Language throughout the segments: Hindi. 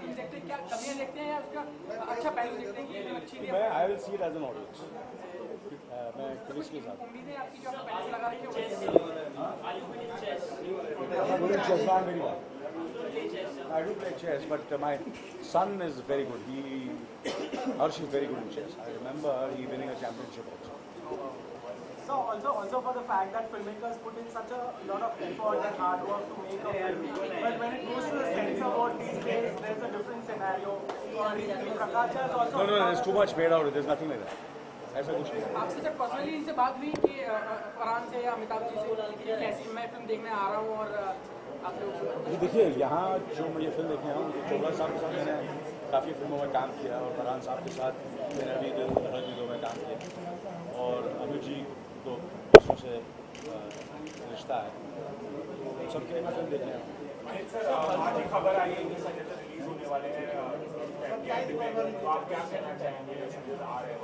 फिल्म देखते हैं क्या कमियां देखते हैं या उसका अच्छा पहलू देखते हैं कि ये फिल्म अच्छी थी? मैं I will see it as an audience. मैं क्रिस के साथ उम्मीदें आपकी जो आपने पहले से लगा रखी है I'm good in chess, not very well. I do play chess, but my son is very good. Harsh is very good in chess. I remember he winning a championship also. So also for the fact that filmmakers put in such a lot of effort and hard work to make a film, but when it goes to the censor board these days, there's a different scenario. Recently Prakash has also No, there's too much made out of it. There's nothing like that. ऐसा कुछ नहीं है। आपसे जब पर्सनली इनसे बात हुई कि फरहान से या अमिताभ जी से कि कैसी मैं फिल्म देखने आ रहा हूँ और आप लोग ये देखिए यहाँ जो मैं ये फिल्म देखने आया हूँ, चोपड़ा साहब के साथ मैंने काफ़ी फिल्मों में काम किया और फरहान साहब के साथ मैंने अभी दो में काम किया और अमित जी तो बच्चों से रिश्ता है, सबके लिए मैं फिल्म देखने आया हूँ। आज खबर आई है कि संजय दत्त रिलीज होने वाले हैं, आप क्या कहना चाहेंगे संजय आ रहे हैं?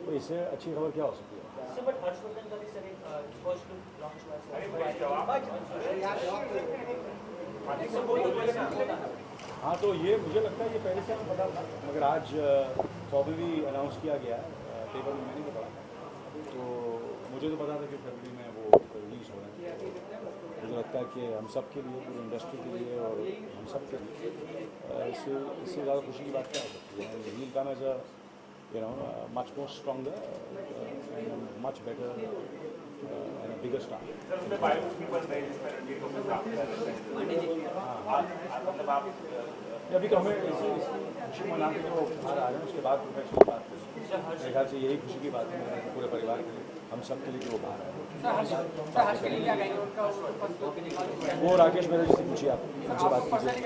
तो इससे अच्छी खबर क्या हो सकती है? हाँ, तो ये मुझे लगता है ये पहले से हमें पता था, मगर आज फरवरी अनाउंस किया गया है, पेपर में मैंने पढ़ा, तो मुझे तो पता था कि फरवरी में वो रिलीज हो रहा है। मुझे लगता है कि हम सब के लिए, पूरी इंडस्ट्री के लिए और हम सब के लिए इससे ज़्यादा खुशी की बात क्या हो सकती है? He'll come as a much more stronger and much better and a bigger star. अभी तो हमें इसी खुशी मनाते कि वो बाहर आ रहे हैं, उसके बाद प्रोफेशनल बात मेरे ख्याल से यही खुशी की बात है पूरे परिवार के लिए, हम सब के लिए कि वो बाहर आए। वो राकेश मेहरा जी से पूछिए, आप उनसे बात कीजिए।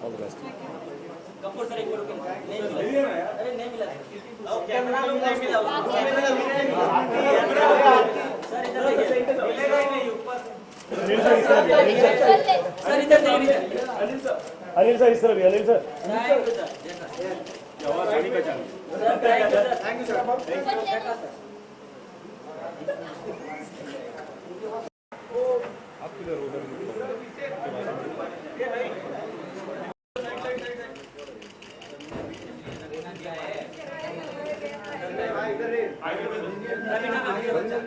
All the best. Kapoor sir एक बार नहीं मिला, अरे नहीं मिला, कैमरा नहीं मिला, सर इधर देखिए, नहीं ऊपर सर इधर देखिए, अनिल सर इस तरफ भी, Anil sir thank you sir, आवाज आनी का chance sir thank you sir, आप किधर उधर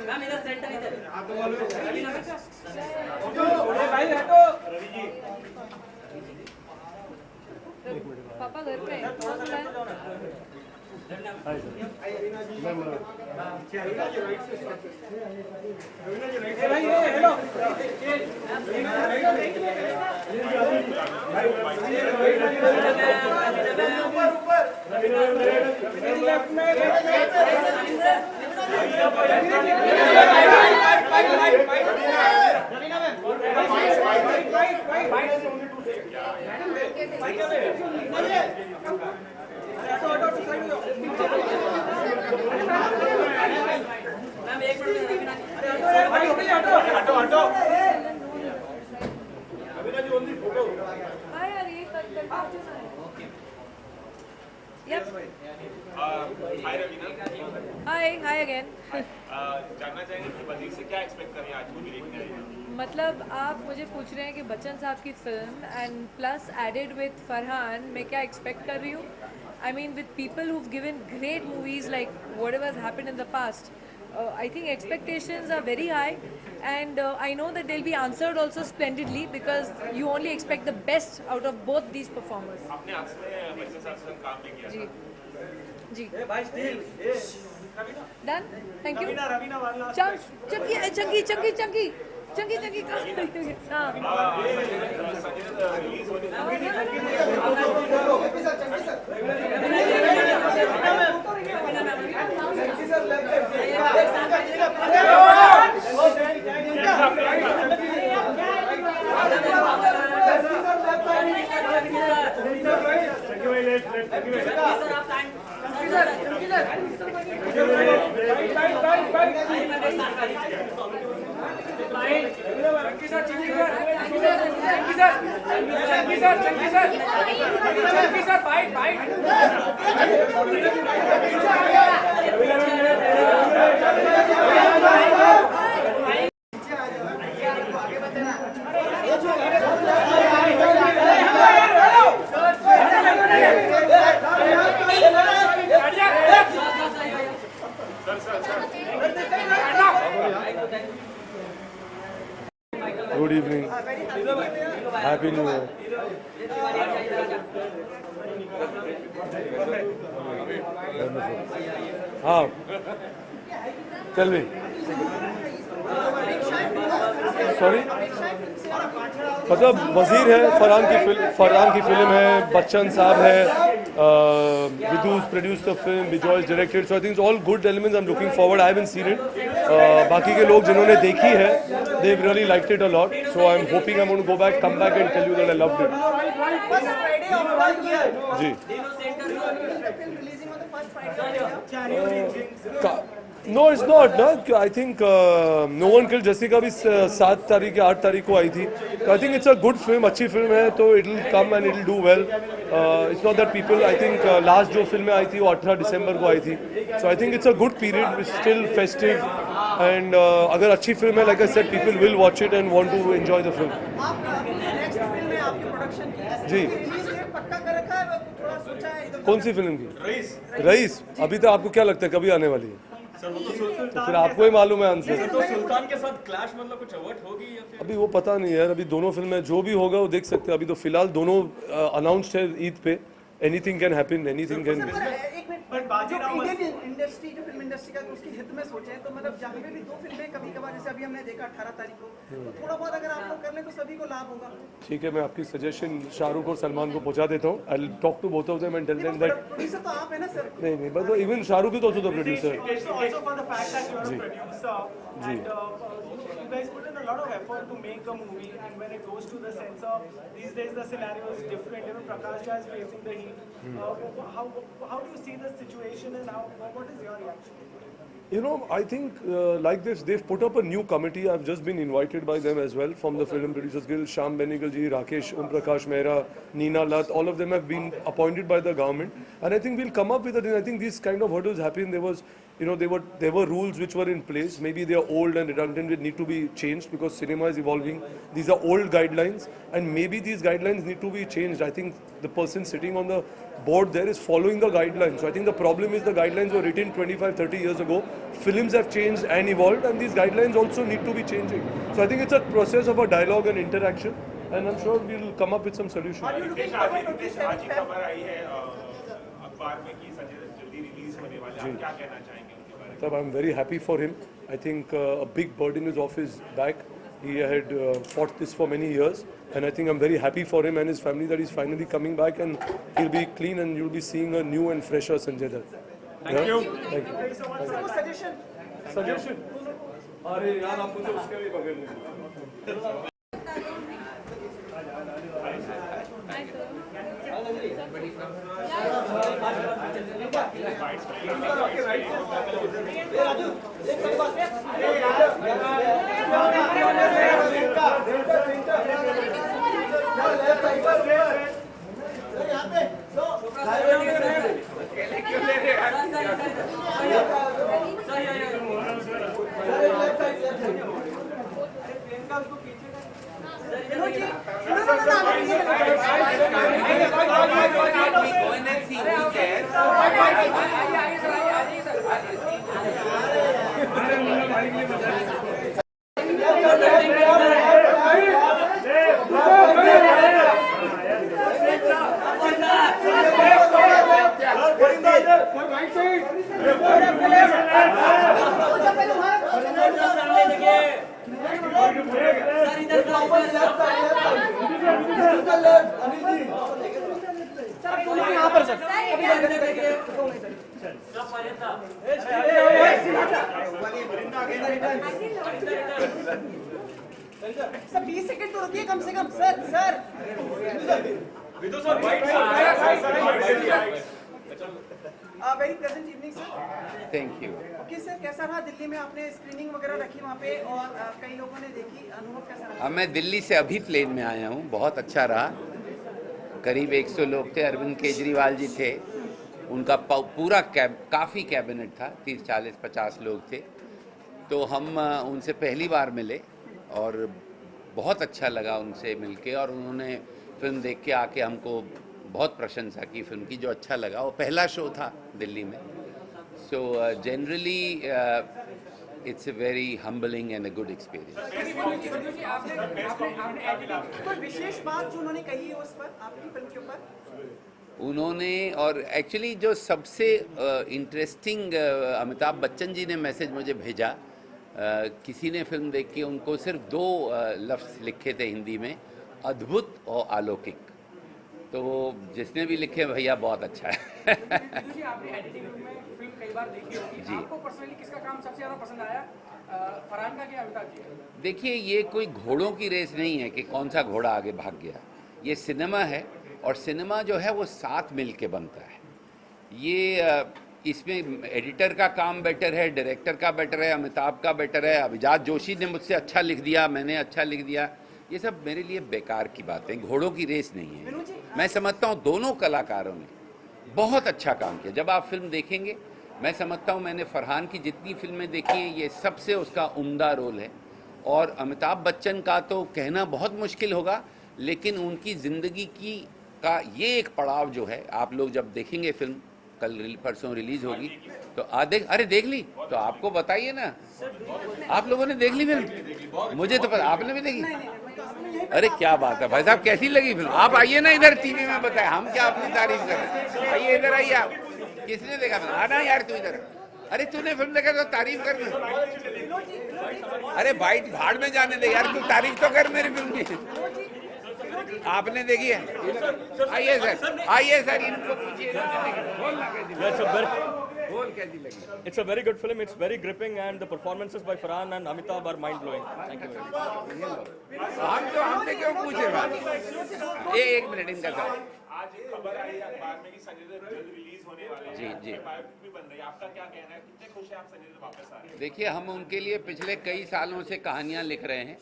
मैम इधर सेंटर इधर आप तो बोलो पापा घर पे हैं। हाय सर मैम मैम एक मिनट हाय अगेन। जानना चाहेंगे कि बद्री से क्या एक्सपेक्ट करें आज मूवी देखने आए हैं? मतलब आप मुझे पूछ रहे हैं कि बच्चन साहब की film and plus added with Farhan मैं क्या एक्सपेक्ट कर रही हूँ? I mean with people who have given great movies like whatever has happened in the past, I think expectations are very high and I know that they'll be answered also splendidly because you only expect the best out of both these performers. आपने आपसे बच्चन साहब से काम भी किया जी जी भाई steel done thank you Raveena वाला चंकी चंकी चंकी चंकी चंकी चंकी हाँ संजय दत्त रिलीज होने हैप्पी न्यू ईयर। हाँ चल भी सॉरी मतलब वजीर है, फरहान की फिल्म है, बच्चन साहब है, विदूस produced the film, Bejoy directed, so I think all good elements. I am looking forward, I haven't seen it. बाकी के लोग जिन्होंने देखी है they really liked it a lot, so I am hoping I am going to go back, come back and tell you that I loved it. जी नो इट्स नॉट ना, I think no one killed Jessica भी 7 तारीख या 8 तारीख को आई थी, तो आई think it's a good film, अच्छी फिल्म है, तो it will come and it will do well. It's not that people, I think last जो फिल्में आई थी वो 18 दिसंबर को आई थी, so I think it's a good period, still festive, and अगर अच्छी फिल्म है like I said people will watch it and want to enjoy the film. जी कौन सी फिल्म की? रईस। अभी तो आपको क्या लगता है कभी आने वाली है? तो फिर आपको ही मालूम है आंसर। तो सुल्तान के साथ क्लैश मतलब कुछ अवर्ट होगी या फिर अभी वो पता नहीं यार, अभी दोनों फिल्में जो भी होगा वो देख सकते हैं। अभी तो फिलहाल दोनों अनाउंस्ड है ईद पे, anything can happen, anything can. Indian industry जो फिल्म इंडस्ट्री का उसकी हित में सोचें तो मतलब जहाँ पे भी 2 फिल्में कभी कभार जैसे अभी हमने देखा 18 तारीख को, तो थोड़ा बहुत अगर आप लोग कर लें तो सभी को लाभ होगा। ठीक है, मैं आपकी सजेशन शाहरुख और सलमान को पहुंचा देता हूँ। I will talk to both of them and tell them that producer तो आप है ना सर? नहीं but even Shahrukh is also the producer. Also for the fact that you are a producer and you guys put in a lot of effort to make a movie, and when it goes to the censor, these days the scenario is different. Even Prakash Jha is facing the heat. How do you see the situation and what is your reaction? You know, I think like this, they've put up a new committee. I've just been invited by them as well from the Film Producers Guild. Shyam Benegal ji, Rakesh, Om Prakash Mehra, Neena Lat, all of them have been appointed by the government. And I think we'll come up with it. I think these kind of hurdles happen. There was, you know, there were rules which were in place. Maybe they are old and redundant, which need to be changed because cinema is evolving. These are old guidelines, and maybe these guidelines need to be changed. I think the person sitting on the board there is following the guidelines. So I think the problem is the guidelines were written 25-30 years ago. Films have changed and evolved, and these guidelines also need to be changing. So I think it's a process of a dialogue and interaction, and I'm sure we'll come up with some solutions. आज ही खबर आई है अखबार में कि संजय दत्त जल्दी रिलीज होने वाले हैं, क्या कहना चाहेंगे उनके बारे में? So I'm very happy for him. I think a big burden is off his back. He had fought this for many years, and I think I'm very happy for him and his family that he's finally coming back, and he'll be clean, and you'll be seeing a new and fresher Sanjay Dutt. Thank you. Thank you. Suggestion. अरे यार आप मुझे उसके भी बगल में सर 20 सेकंड तो रुकिए कम से कम sir very pleasant evening sir. Thank you. Okay sir, कैसा रहा दिल्ली में? आपने स्क्रीनिंग वगैरह रखी वहाँ पे और कई लोगों ने देखी, अनुभव कैसा रहा? मैं दिल्ली से अभी प्लेन में आया हूँ, बहुत अच्छा रहा। करीब 100 लोग थे, अरविंद केजरीवाल जी थे, उनका पूरा काफ़ी कैबिनेट था, 30, 40, 50 लोग थे। तो हम उनसे पहली बार मिले और बहुत अच्छा लगा उनसे मिलके, और उन्होंने फिल्म देख के आके हमको बहुत प्रशंसा की फिल्म की, जो अच्छा लगा। वो पहला शो था दिल्ली में। So generally it's a very humbling and a good experience. कोई विशेष बात जो उन्होंने कही है उस पर आपकी फिल्म के ऊपर? उन्होंने, और एक्चुअली जो सबसे इंटरेस्टिंग अमिताभ बच्चन जी ने मैसेज मुझे भेजा, किसी ने फिल्म देख के उनको सिर्फ 2 लफ्ज़ लिखे थे हिंदी में, अद्भुत और अलौकिक। तो जिसने भी लिखे भैया बहुत अच्छा है। जी आपने एडिटिंग रूम में फिल्म कई बार देखी होगी, जी। आपको पर्सनली किसका काम सबसे ज़्यादा पसंद आया, फरहान का कि अमिताभ जी का? देखिए, ये कोई घोड़ों की रेस नहीं है कि कौन सा घोड़ा आगे भाग गया। ये सिनेमा है, और सिनेमा जो है वो साथ मिल के बनता है। ये इसमें एडिटर का काम बेटर है, डायरेक्टर का बेटर है, अमिताभ का बेटर है, अभिजात जोशी ने मुझसे अच्छा लिख दिया, मैंने अच्छा लिख दिया, ये सब मेरे लिए बेकार की बातें, घोड़ों की रेस नहीं है। मैं समझता हूँ दोनों कलाकारों ने बहुत अच्छा काम किया। जब आप फिल्म देखेंगे, मैं समझता हूँ मैंने फरहान की जितनी फिल्में देखी हैं, ये सबसे उसका उम्दा रोल है। और अमिताभ बच्चन का तो कहना बहुत मुश्किल होगा, लेकिन उनकी ज़िंदगी की का ये एक पड़ाव जो है, आप लोग जब देखेंगे फिल्म, कल परसों रिलीज होगी, तो अरे देख ली तो आपको बताइए ना, आप लोगों ने देख ली फिल्म? मुझे तो पता, आपने भी देखी? अरे क्या बात है भाई साहब, कैसी लगी फिल्म? आप आइए ना इधर, टीवी में बताए, हम क्या अपनी तारीफ कर रहे हैं। आइए इधर, आइए आप। किसने देखा फिल्म? आना यार तू इधर। अरे तूने फिल्म देखा तो तारीफ कर। अरे भाई भाड़ में जाने दे यार, तू तारीफ तो कर मेरी फिल्म की। आपने देखी है? आइए सर, आइए सर, इनको पूछिए। बोल कैसी लगी? It's a very good film. It's very gripping, and the performances by Farhan and Amitabh are mind blowing. Thank you very much. हमसे क्यों पूछे बात? एक मिनट इनका सर। आज एक खबर आई है अखबार में कि संजय दत्त जल्द रिलीज होने वाले हैं। जी, जी। बायोपिक भी बन रही है, आपका क्या कहना है? कितने खुश हैं आप संजय दत्त वापस आ रहे हैं? देखिए, हम उनके लिए पिछले कई सालों से कहानियाँ लिख रहे हैं,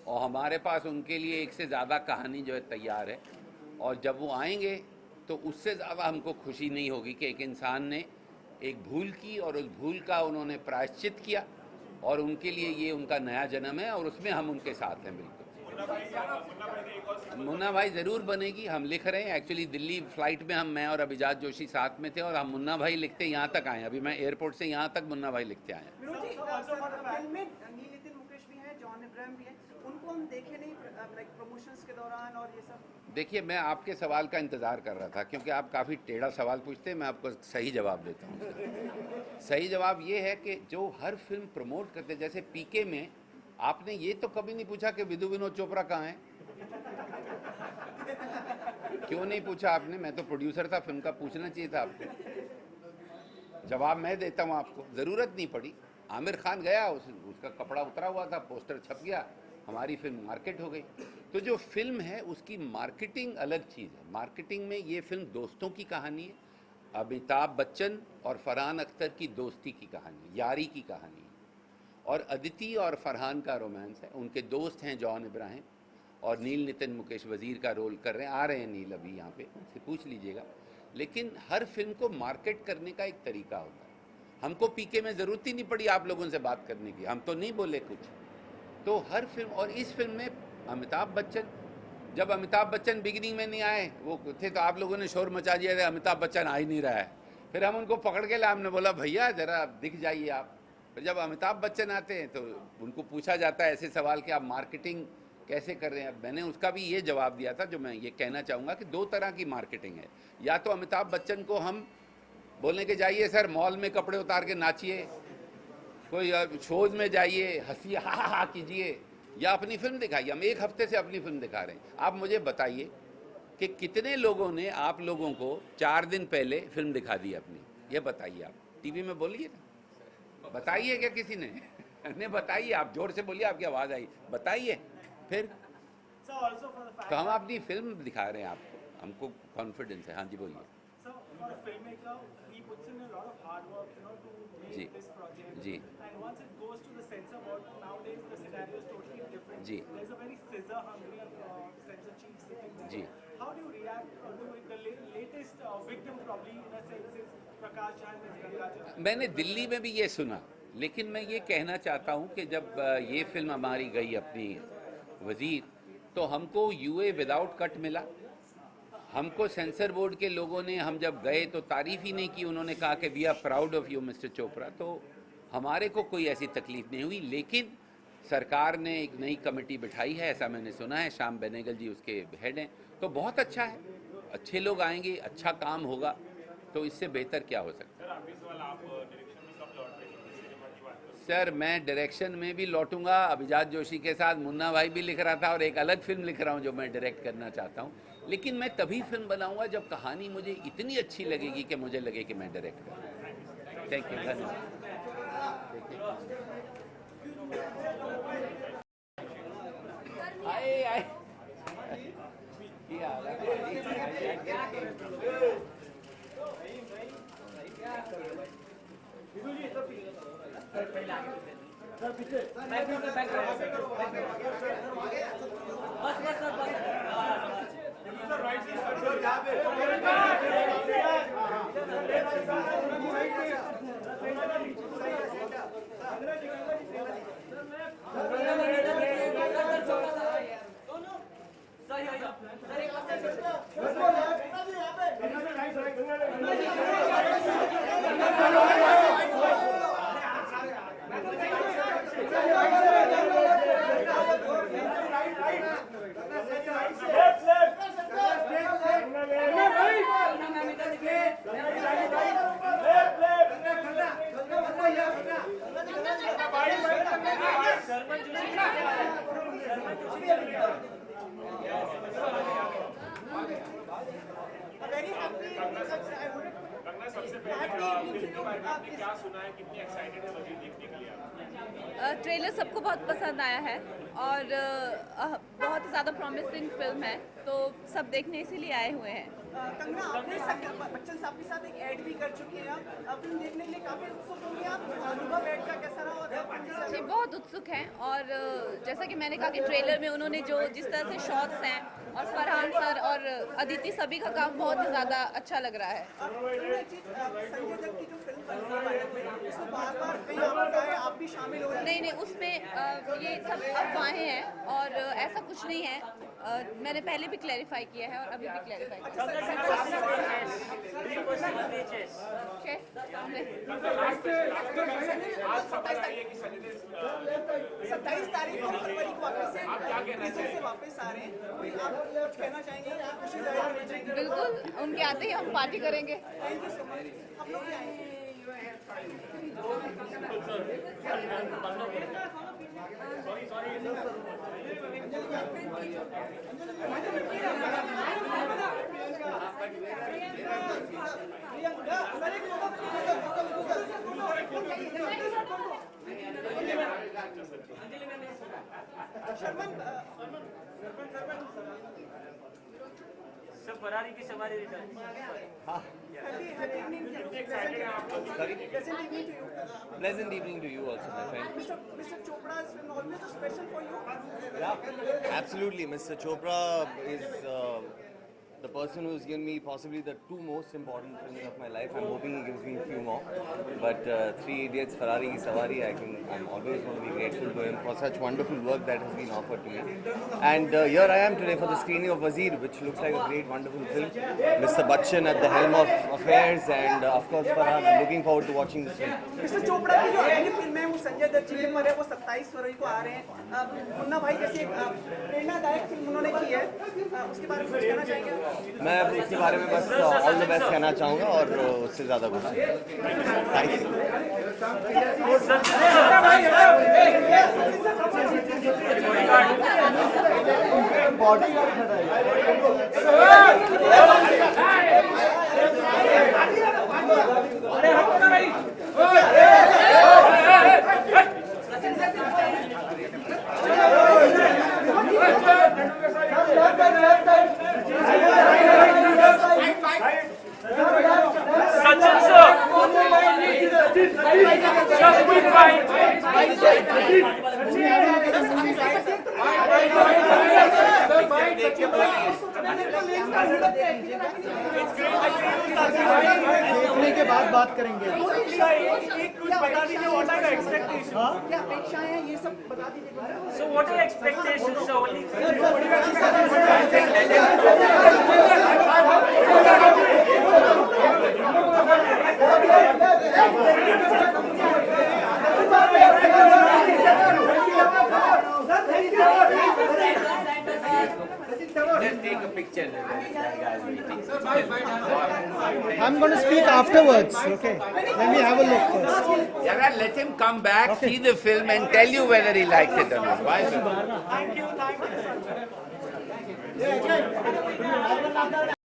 और हमारे पास उनके लिए एक से ज़्यादा कहानी जो है तैयार है। और जब वो आएंगे तो उससे ज़्यादा हमको खुशी नहीं होगी कि एक इंसान ने एक भूल की और उस भूल का उन्होंने प्रायश्चित किया, और उनके लिए ये उनका नया जन्म है, और उसमें हम उनके साथ हैं बिल्कुल। मुन्ना भाई ज़रूर बनेगी, हम लिख रहे हैं। एक्चुअली दिल्ली फ्लाइट में मैं और अभिजात जोशी साथ में थे, और हम मुन्ना भाई लिखते यहाँ तक आए। अभी मैं एयरपोर्ट से यहाँ तक मुन्ना भाई लिखते आए। उनको हम देखे नहीं लाइक प्रमोशंस के दौरान और ये सब। देखिए, मैं आपके सवाल का इंतज़ार कर रहा था, क्योंकि आप काफ़ी टेढ़ा सवाल पूछते हैं, मैं आपको सही जवाब देता हूँ। सही जवाब ये है कि जो हर फिल्म प्रमोट करते, जैसे पीके में आपने ये तो कभी नहीं पूछा कि विधु विनोद चोपड़ा कहाँ है। क्यों नहीं पूछा आपने? मैं तो प्रोड्यूसर था फिल्म का, पूछना चाहिए था आपको। जवाब मैं देता हूँ आपको, ज़रूरत नहीं पड़ी। आमिर खान गया, उसका कपड़ा उतरा हुआ था, पोस्टर छप गया, हमारी फिल्म मार्केट हो गई। तो जो फिल्म है उसकी मार्केटिंग अलग चीज़ है। मार्केटिंग में ये फिल्म दोस्तों की कहानी है, अमिताभ बच्चन और फरहान अख्तर की दोस्ती की कहानी, यारी की कहानी है। और अदिति और फरहान का रोमांस है। उनके दोस्त हैं जॉन इब्राहिम, और नील नितिन मुकेश वजीर का रोल कर रहे हैं। आ रहे हैं नील अभी यहाँ पे, से पूछ लीजिएगा। लेकिन हर फिल्म को मार्केट करने का एक तरीका होता है। हमको पीके में ज़रूरत ही नहीं पड़ी आप लोगों से बात करने की, हम तो नहीं बोले कुछ। तो हर फिल्म, और इस फिल्म में अमिताभ बच्चन, जब अमिताभ बच्चन बिगिनिंग में नहीं आए, वो थे तो आप लोगों ने शोर मचा दिया था, अमिताभ बच्चन आ ही नहीं रहा है। फिर हम उनको पकड़ के लाए, हमने बोला भैया ज़रा दिख जाइए आप। फिर जब अमिताभ बच्चन आते हैं तो उनको पूछा जाता है ऐसे सवाल कि आप मार्केटिंग कैसे कर रहे हैं। मैंने उसका भी ये जवाब दिया था, जो मैं ये कहना चाहूँगा कि 2 तरह की मार्केटिंग है। या तो अमिताभ बच्चन को हम बोलने के जाइए सर मॉल में कपड़े उतार के नाचिए, कोई शोज में जाइए, हंसिए, हा कीजिए, या अपनी फिल्म दिखाइए। हम 1 हफ्ते से अपनी फिल्म दिखा रहे हैं। आप मुझे बताइए कि कितने लोगों ने आप लोगों को 4 दिन पहले फिल्म दिखा दी अपनी, ये बताइए। आप टीवी में बोलिए ना, बताइए क्या किसी ने? नहीं बताइए, आप जोर से बोलिए, आपकी आवाज़ आई, बताइए। फिर तो हम अपनी फिल्म दिखा रहे हैं आपको, हमको कॉन्फिडेंस है। हाँ जी बोलिए। जी जी जी जी। मैंने दिल्ली में भी ये सुना, लेकिन मैं ये कहना चाहता हूँ कि जब ये फिल्म हमारी गई अपनी वज़ीर, तो हमको यूए विदाउट कट मिला। हमको सेंसर बोर्ड के लोगों ने, हम जब गए तो तारीफ़ ही नहीं की, उन्होंने कहा कि we are proud of you mister Chopra. तो हमारे को कोई ऐसी तकलीफ नहीं हुई, लेकिन सरकार ने एक नई कमेटी बिठाई है, ऐसा मैंने सुना है, श्याम बेनेगल जी उसके हेड हैं, तो बहुत अच्छा है, अच्छे लोग आएंगे, अच्छा काम होगा, तो इससे बेहतर क्या हो सकता है। सर मैं डायरेक्शन में भी लौटूंगा, अभिजात जोशी के साथ मुन्ना भाई भी लिख रहा था और एक अलग फिल्म लिख रहा हूँ जो मैं डायरेक्ट करना चाहता हूँ, लेकिन मैं तभी फिल्म बनाऊंगा जब कहानी मुझे इतनी अच्छी लगेगी कि मुझे लगे कि मैं डायरेक्ट करूँ। थैंक यू, धन्यवाद। आए आए ट्रेलर सबको बहुत पसंद आया है और बहुत ही ज़्यादा प्रॉमिसिंग फिल्म है, तो सब देखने इसीलिए आए हुए हैं। कंगना, आपने बच्चन साहब के साथ एक ऐड भी कर चुकी हैं, आप फिल्म देखने के लिए काफी उत्सुक होंगे, आप अनुभव ऐड का कैसा रहा? और जी बहुत उत्सुक हैं, और जैसा कि मैंने कहा कि ट्रेलर में उन्होंने जो जिस तरह से शॉट्स हैं और फरहान सर और अदिति सभी का काम बहुत ही ज़्यादा अच्छा लग रहा है। संजय दत्त की जो फिल्म उसमें बार-बार कई आप भी शामिल हो रहे हैं। नहीं, उसमें ये सब अफवाहें हैं और ऐसा कुछ नहीं है। मैंने पहले भी क्लैरिफाई किया है और अभी भी क्लैरिफाई किया है। 27 तारीख को फरवरी को वापस आ रहे हैं, आप कुछ कहना चाहेंगे? बिल्कुल, उनके आते ही हम पार्टी करेंगे। Thank you so much. हम लोग भी आएंगे। सर फरारी की सवारी return. Pleasant evening to you also, my friend. Mr. Chopra's film always special for you? Yeah, absolutely. Mr. Chopra is the person who's given me possibly the two most important films of my life. I'm hoping he gives me a few more. But Three Idiots, Ferrari Ki Sawari, I'm always going to be grateful to him for such wonderful work that has been offered to me. And here I am today for the screening of Wazir, which looks like a great, wonderful film. Mr. Bachchan at the helm of affairs, and of course Farhan. I'm looking forward to watching this film. Mr. Chopra की जो अगली फिल्म है वो संजय दत्त जी के पर है, वो 27 फरवरी को आ रहे हैं। मुन्ना भाई जैसे प्रेरणादायक फिल्म उन्होंने की है, उसके बारे में कुछ कहना चाहेंगे? मैं इसके बारे में बस ऑल द बेस्ट कहना चाहूँगा और उससे ज़्यादा कुछ थैंक देखने के बाद बात करेंगे। बता दीजिए व्हाट आर एक्सपेक्टेशंस, क्या अपेक्षाएं हैं, ये सब बता दीजिए। So what are expectations? So only take a picture with that guy waiting. I'm going to speak afterwards, okay? Let me have a look first. Jara, let him come back, see the film and tell you whether he likes it or not. Bye, sir. Thank you.